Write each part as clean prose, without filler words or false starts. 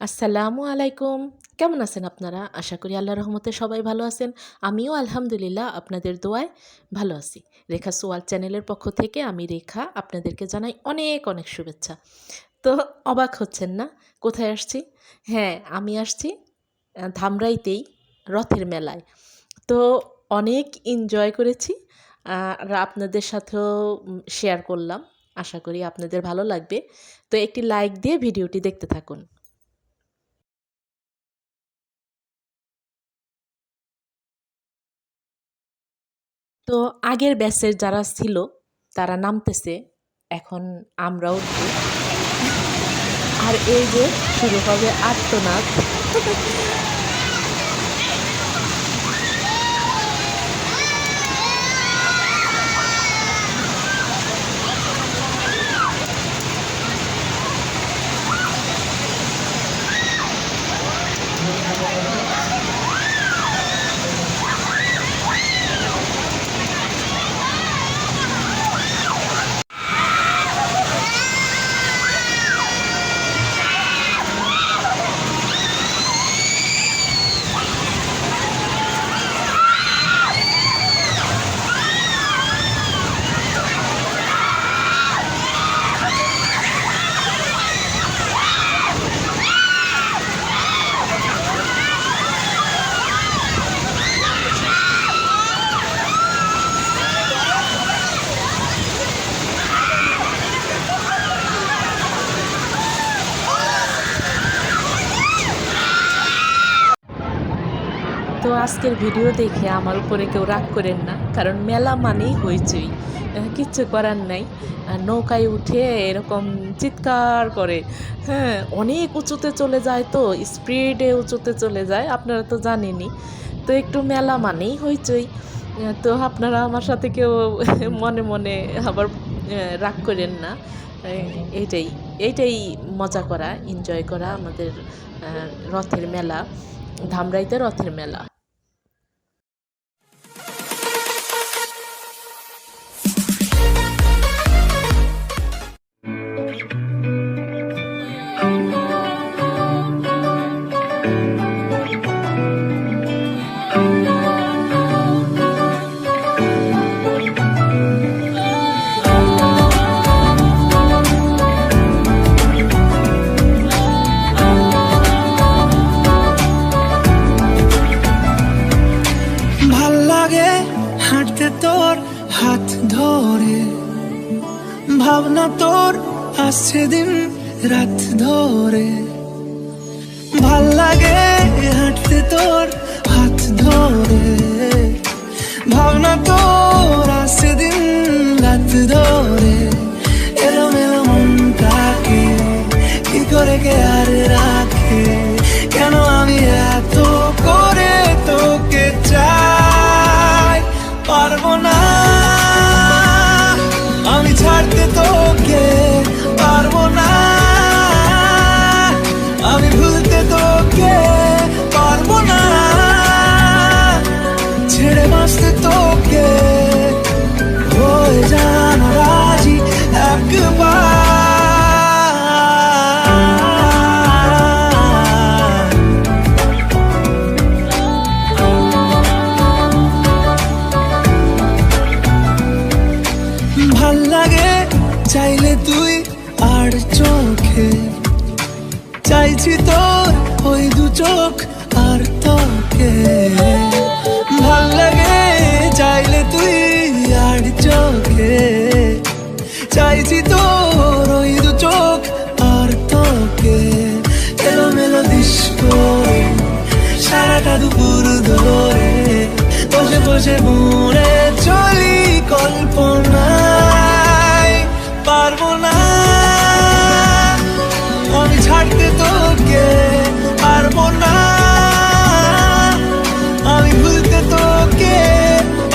আসসালামু আলাইকুম। কেমন আছেন আপনারা? আশা করি আল্লাহর রহমতে সবাই ভালো আছেন। আমিও আলহামদুলিল্লাহ আপনাদের দোয়ায় ভালো আছি। রেখা সোয়াল চ্যানেলের পক্ষ থেকে আমি রেখা আপনাদেরকে জানাই অনেক, অনেক শুভেচ্ছা। তো অবাক হচ্ছেন না? কোথায় আসছি? হ্যাঁ, আমি আসছি ধামরাইতেই রথের মেলায়। তো অনেক এনজয় করেছি। আর আপনাদের সাথেও শেয়ার করলাম। আশা করি আপনাদের ভালো লাগবে। তো একটি লাইক দিয়ে ভিডিওটি দেখতে থাকুন। তো আগের ব্যাচের যারা ছিল তারা নামতেছে, এখন আমরা উঠবো। আর এই যে শুরু হবে আর্তনাদ। তো আজকের ভিডিও দেখে আমার উপরে কেউ রাগ করেন না, কারণ মেলা মানেই হইচই, কিচ্ছু করার নাই। নৌকায় উঠে এরকম চিৎকার করে, হ্যাঁ, অনেক উঁচুতে চলে যায়, তো স্পিডে উঁচুতে চলে যায়, আপনারা তো জানেনই। তো একটু মেলা মানেই হইচই। তো আপনারা আমার সাথে কেউ মনে মনে আবার রাগ করেন না। এইটাই এইটাই মজা করা, এনজয় করা আমাদের রথের মেলা, ধামরাইতে রথের মেলা। ভাল লাগে হাঁটতে তোর হাত ধরে, ভাবনা তোর আসছে দিন রাত ধরে। ভাল লাগে হাঁটতে তোর হাত ধরে, ভাবনা তোর আসছে দিন রাত ধরে। এলোমেলো মনটাকে কি করে কে আর রাখে, কেন আমি এত করে তোকে চাই। পারবো না আমি ছাড়তে তোকে, পারবো না আমি ভুলতে তোকে, পারবো না ছেড়ে বাঁচতে তোকে। হয়ে জানা রাজি একবার, ভাল লাগে চাইলে তুই আর চোখে, চাইছি তোর ওই দু চোখ আর তোকে। ভাল লাগে চাইলে তুই আর চোখে, চাইছি তোর ওই দু চোখ আর তোকে। এলোমেলো ডিস্কো সারাটা দুপুর ধরে, বসে বসে মনে চলি কল্পনায়। পারবো না আমি ছাড়তে তোকে, পারবো না আমি ভুলতে তোকে,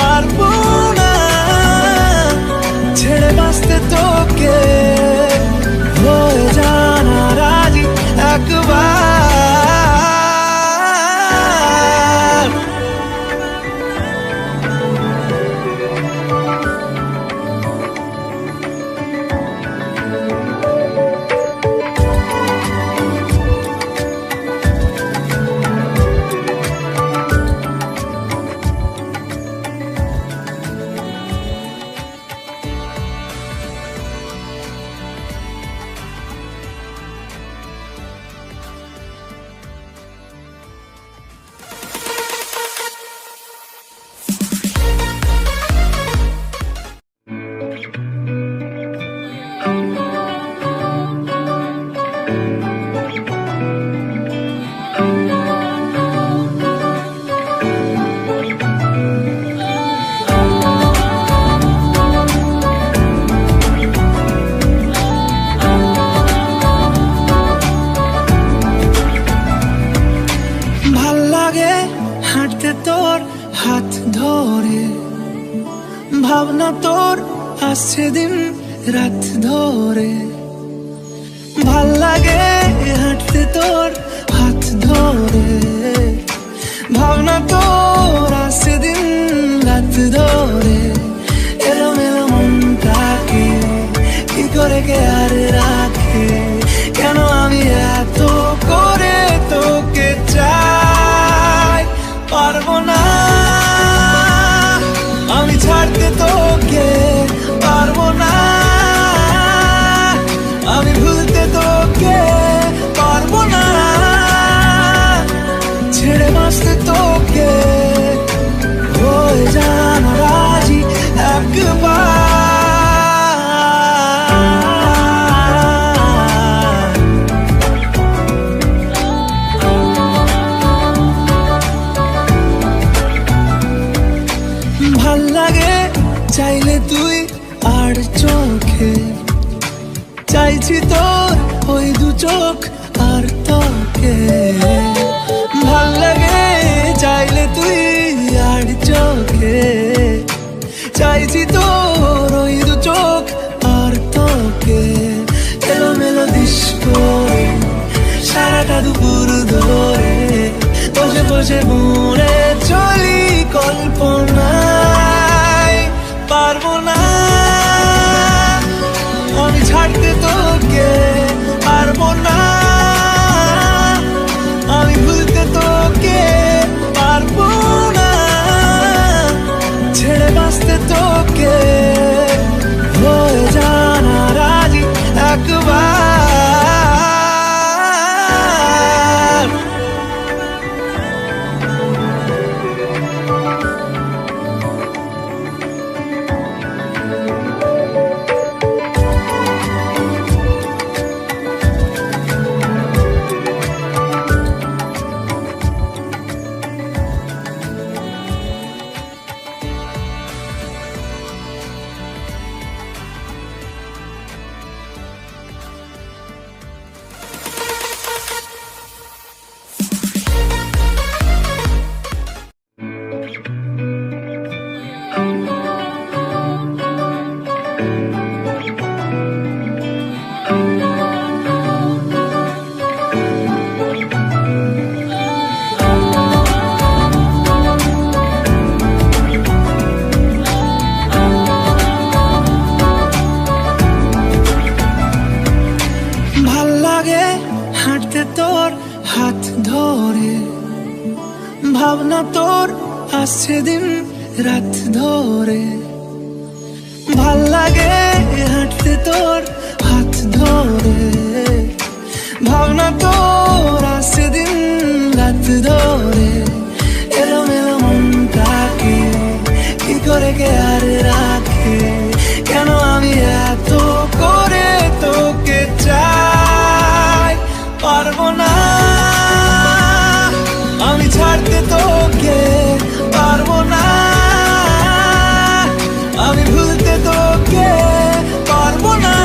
পারবো না ছেড়ে বাঁচতে তোকে। হয়ে জানা রাজি একবার। লাগে হাঁটতে তোর হাত ধরে, ভাবনা তোর আসছে দিন রাত ধরে। ভাল লাগে হাঁটতে তোর হাত ধরে, ভাবনা তোর আসছে দিন রাত ধরে। এলোমেলো মনটাকে কি করে কে আর রাখে, কেন আমি এত করে তোকে চাই। পারবো না আমি ছাড়তে তোকে, পারবো না আমি ভুলতে তোকে, পারবো না ছেড়ে বাঁচতে তোকে। হয়ে জানা রাজি একবার, ভাল লাগে চাইলে তুই আর চোখে, চাইছি তোর ওই দু চোখ আর তোকে। ভাল লাগে চাইলে তুই আর চোখে, চাইছি তোর ওই দু চোখ আর তোকে। এলোমেলো দিস করে সারাটা দুপুর ধরে, বসে বসে মনে চলি কল্পনায়। পারবো না আমি ছাড়তে তোকে, পারবো না আমি ভুলতে তোকে, পারবো না ছেড়ে বাঁচতে তোকে। হয়ে জানা রাজি একবার, হাঁটতে তোর হাত ধরে, ভাবনা তোর আসছে দিন রাত ধরে। ভাল লাগে হাঁটতে তোর হাত ধরে, ভাবনা তোর আসছে দিন রাত ধরে। এলোমেলো মনটাকে কি করে কে আর রাখে, কেন আমি এত করে তোকে চাই। পারবো না আমি ছাড়তে তোকে, পারবো না আমি ভুলতে তোকে, পারবো না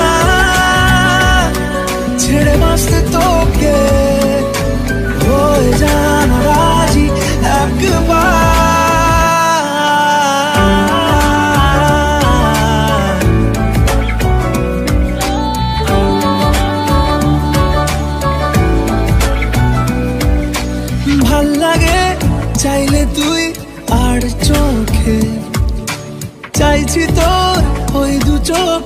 ছেড়ে বাঁচতে তোকে। হয়ে জানা রাজি একবার, ভাল লাগে চাইলে তুই আর চোখে, চাইছি তোর ওই দু চোখ